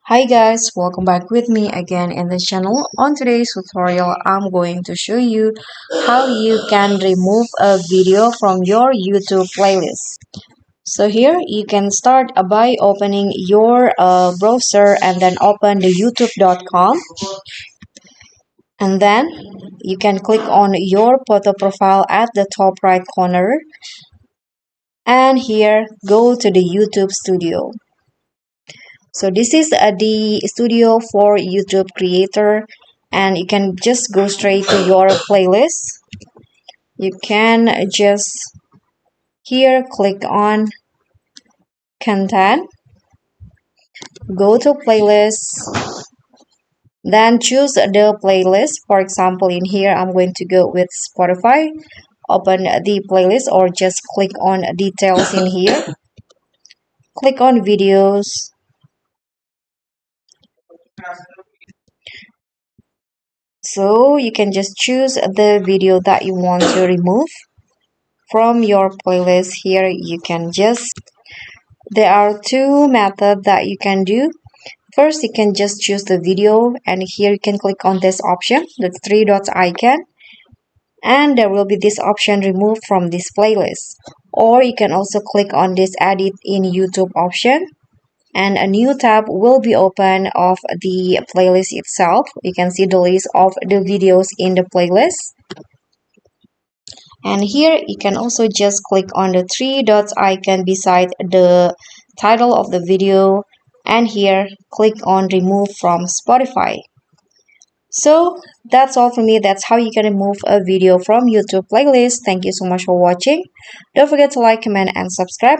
Hi guys, welcome back with me again in the channel. On today's tutorial, I'm going to show you how you can remove a video from your YouTube playlist. So here you can start by opening your browser and then open the youtube.com, and then you can click on your photo profile at the top right corner, and here go to the YouTube studio. So this is the studio for YouTube creator, and you can just go straight to your playlist. You can just here click on content, go to playlist, then choose the playlist. For example, in here I'm going to go with Spotify. Open the playlist or just click on details in here. Click on videos. So you can just choose the video that you want to remove from your playlist. Here you can just there are two methods that you can do. First, you can just choose the video, and here you can click on this option, the three dots icon, and there will be this option remove from this playlist. Or you can also click on this edit in YouTube option, and a new tab will be open of the playlist itself. You can see the list of the videos in the playlist. And here you can also just click on the three dots icon beside the title of the video, and here click on remove from Spotify. So that's all for me. That's how you can remove a video from YouTube playlist. Thank you so much for watching. Don't forget to like, comment, and subscribe.